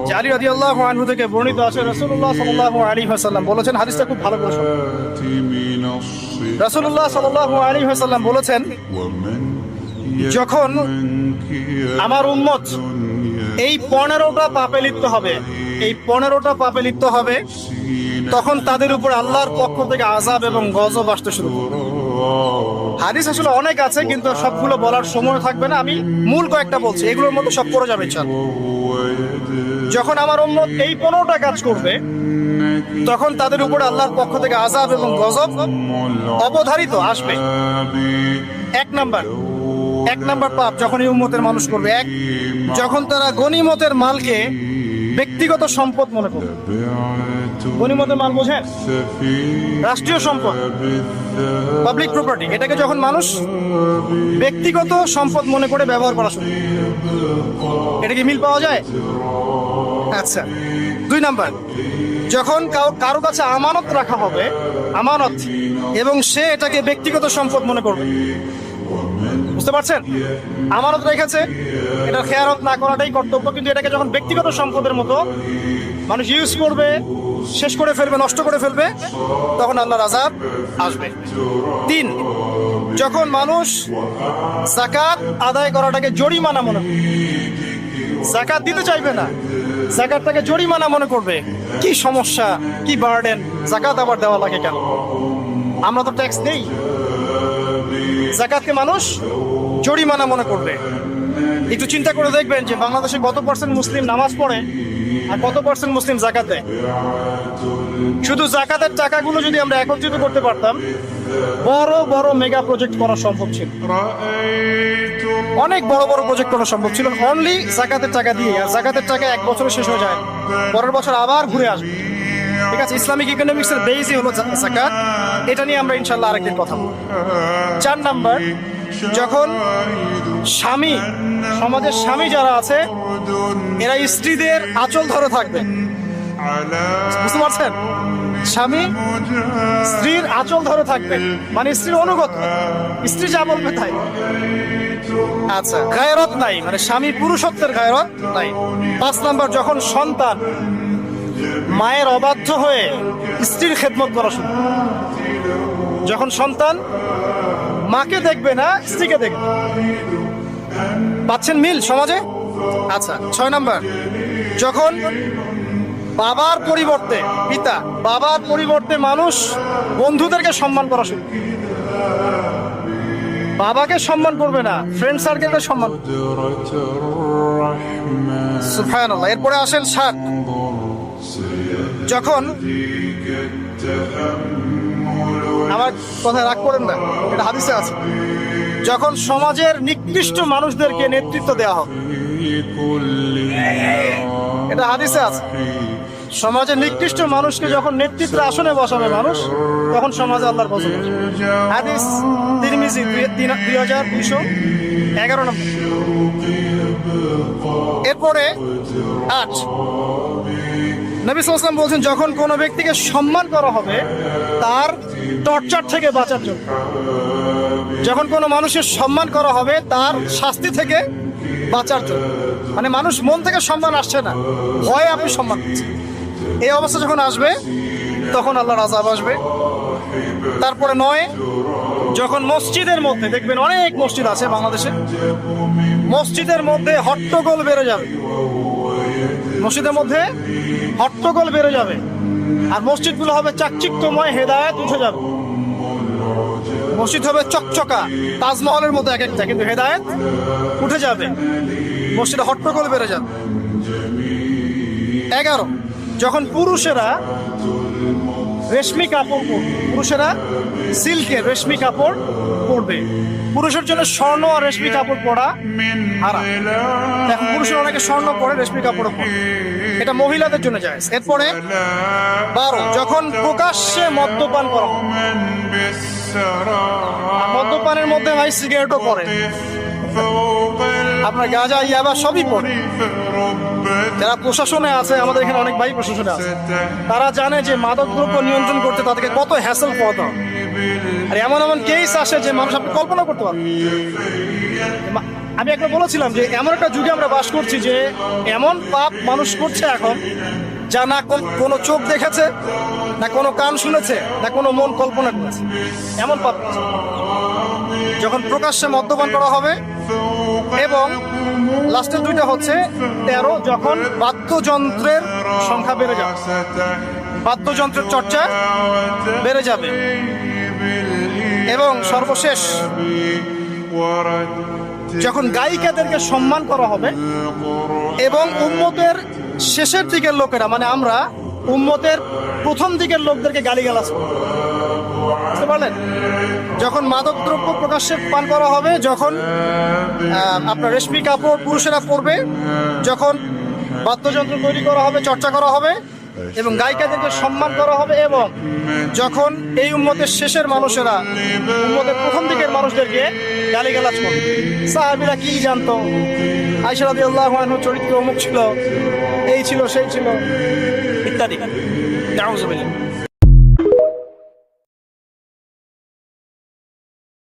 যে আলী রাদিয়াল্লাহু আনহু থেকে বর্ণিত আছে রাসূলুল্লাহ সাল্লাল্লাহু আলাইহি ওয়াসাল্লাম বলেছেন, হাদিসটা খুব ভালো করে শুনুন। রাসূলুল্লাহ সাল্লাল্লাহু আলাইহি ওয়াসাল্লাম বলেছেন, যখন আমার উম্মত এই 15টা পাপে লিপ্ত হবে, এই 15টা পাপে লিপ্ত হবে, তখন তাদের উপর আল্লাহর পক্ষ থেকে আযাব এবং গজব আসতে শুরু করবে। হাদিস আসলে অনেক আছে, কিন্তু সবগুলো বলার সময় থাকবে না, আমি মূল কয়েকটা বলছি, এগুলোর মধ্যে সব পড়ে যাবে ইনশাআল্লাহ। যখন আমার উম্মত এই 15টা কাজ করবে, তখন তাদের উপর আল্লাহর পক্ষ থেকে আযাব এবং গজব অবধারিত আসবে। এক নাম্বার পাপ যখন এই উম্মতের মানুষ করবে, যখন তারা গনিমতের মালকে ব্যক্তিগত সম্পদ মনে করবে। গনিমতের মাল বোঝেন? রাষ্ট্রীয় সম্পদ, পাবলিক প্রপার্টি, এটাকে যখন মানুষ ব্যক্তিগত সম্পদ মনে করে ব্যবহার করা শুরু, এটা কি মিল পাওয়া যায়? আচ্ছা। 2 নাম্বার, যখন কারো কাছে আমানত রাখা হবে, আমানত, এবং সে এটাকে ব্যক্তিগত সম্পদ মনে করবে। বুঝতে পারছেন? আমানত রেখেছে, এটা খেয়ানত না করাটাই কর্তব্য, কিন্তু এটাকে যখন ব্যক্তিগত সম্পদের মতো মানুষ ইউজ করবে, শেষ করে ফেলবে, নষ্ট করে ফেলবে, তখন আল্লাহর আযাব আসবে। 3, যখন মানুষ যাকাত আদায় করাটাকে জরিমানা মনে করবে, যাকাত দিতে চাইবে না, যাকাতটাকে জরিমানা মনে করবে। কি সমস্যা, কি বার্ডেন, যাকাত আবার দেওয়া লাগে কেন? আমরা তো ট্যাক্স দেই। যাকাতকে মানুষ জরিমানা মনে করবে। একটু চিন্তা করে দেখবেন যে বাংলাদেশে কত পার্সেন্ট মুসলিম নামাজ পড়ে আর কত পার্সেন্ট মুসলিম যাকাত দেয়। শুধু যাকাতের টাকাগুলো যদি আমরা একত্রিত করতে পারতাম, বড় বড় মেগা প্রজেক্ট করা সম্ভব ছিল, অনেক বড় বড় প্রজেক্ট করা সম্ভব ছিল, অনলি যাকাতের টাকা দিয়ে। আর যাকাতের টাকা 1 বছরে শেষ হয়ে যায়, পরের বছর আবার ঘুরে আসবে। ঠিক আছে, ইসলামিক ইকোনমিক্স এর বেসই হলো যাকাত। এটা নিয়ে আমরা ইনশাআল্লাহ আরেকদিন কথা বলবো। 4 নাম্বার, যখন স্বামী, সমাজের স্বামী যারা আছে, এরা স্ত্রীদের আঁচল ধরে থাকবে। বুঝতে পারছেন? স্বামী স্ত্রীর আঁচল ধরে থাকবে, মানে স্ত্রীর অনুগত, স্ত্রী যা বলবে তাই। আচ্ছা, গায়রত নাই, মানে স্বামী পুরুষত্বের গায়রত নাই। 5 নাম্বার, যখন সন্তান মায়ের অবাধ্য হয়ে স্ত্রীর খেদমত করা শুরু, যখন সন্তান মাকে দেখবে না, স্ত্রীকে দেখবে। পাচ্ছেন মিল সমাজে? আচ্ছা। 6 নাম্বার, যখন বাবার পরিবর্তে, পিতা বাবার পরিবর্তে মানুষ বন্ধুদেরকে সম্মান করা শুরু, বাবাকে সম্মান করবে না, ফ্রেন্ড সার্কেলকে সম্মান। সুবহানাল্লাহ। এরপরে আসেন 7, যখন, আমার কথা রাগ করেন না, এটা হাদিসে আছে, যখন সমাজের নিকৃষ্ট মানুষদেরকে নেতৃত্ব দেওয়া হবে। এটা হাদিসে আছে, সমাজের নিকৃষ্ট মানুষকে যখন নেতৃত্বের আসনে বসাবে মানুষ, তখন সমাজে আল্লাহর গজব আসবে। হাদিস তিরমিজি 2211 নম্বর। এরপরে 8, নবী সাল্লাল্লাহু আলাইহি ওয়াসাল্লাম বলছেন, যখন কোনো ব্যক্তিকে সম্মান করা হবে তার টর্চার থেকে বাঁচার জন্য, যখন কোনো মানুষের সম্মান করা হবে তার শাস্তি থেকে বাঁচার জন্য, মানে মানুষ মন থেকে সম্মান আসছে না, ভয়ে আপনি সম্মান দিচ্ছেন, এই অবস্থা যখন আসবে তখন আল্লাহর আযাব আসবে। তারপরে 9, যখন মসজিদের মধ্যে, দেখবেন অনেক মসজিদ আছে বাংলাদেশে, মসজিদের মধ্যে হট্টগোল বেড়ে যাবে, মসজিদের মধ্যে হট্টগোল বেড়ে যাবে, আর মসজিদগুলো হবে চাকচিক্যময়, হেদায়েত উঠে যাবে। মসজিদ হবে চকচকা, তাজমহলের মতো এক একটা, কিন্তু হেদায়েত উঠে যাবে, মসজিদে হট্টগোল বেড়ে যাবে। 11, যখন পুরুষেরা রেশমি কাপড় পরবে, পুরুষেরা সিল্কের রেশমি কাপড় পরবে। পুরুষের জন্য স্বর্ণ আর রেশমি কাপড় পরা হারাম। এখন পুরুষের অনেকে স্বর্ণ পরে, রেশমি কাপড় পরে, এটা মহিলাদের জন্য জায়েজ। এরপরে 12, যখন প্রকাশ্যে মদ্যপান করা হবে, মদ্যপানের মধ্যে ভাই সিগারেটও পড়ে, আপনার গাঁজা, ইয়াবা সবই পড়ে। যারা প্রশাসনে আছে, আমাদের এখানে অনেক ভাই প্রশাসনে আছে, তারা জানে যে মাদক দ্রব্য নিয়ন্ত্রণ করতে তাদেরকে কত হ্যাসেল পোহাতে হবে। আর এমন এমন কেস আসে যে মানুষ আপনি কল্পনা করতে পারেন, আমি একবার বলেছিলাম যে এমন একটা যুগে আমরা বাস করছি যে এমন পাপ মানুষ করছে এখন, যা না কোনো চোখ দেখেছে, না কোনো কান শুনেছে, না কোনো মন কল্পনা করেছে, এমন পাপ করছে। যখন প্রকাশ্যে মদ্যপান করা হবে, এবং লাস্টের দুইটা হচ্ছে 13, যখন বাদ্যযন্ত্রের সংখ্যা বেড়ে যাবে, বাদ্যযন্ত্রের চর্চা বেড়ে যাবে, এবং সর্বশেষ যখন গায়িকাদেরকে সম্মান করা হবে, এবং উম্মতের শেষের দিকের লোকেরা, মানে আমরা উম্মতের প্রথম দিকের লোকদেরকে গালিগালাজ করব। বুঝতে পারলেন? যখন মাদকদ্রব্য প্রকাশ্যে পান করা হবে, যখন আপনার রেশমি কাপড় পুরুষেরা পরবে, যখন বাদ্যযন্ত্র তৈরি করা হবে, চর্চা করা হবে, এবং গায়িকাদেরকে সম্মান করা হবে, এবং যখন এই উম্মতের শেষের মানুষেরা উম্মতের প্রথম দিকের মানুষদেরকে গালিগালাজ করবে। সাহাবীরা কি জানতো? আয়েশা রাদিয়াল্লাহু আনহার চরিত্র অমুক ছিল, এই ছিল, সেই ছিল, ইত্যাদি। নাউযুবিল্লাহ।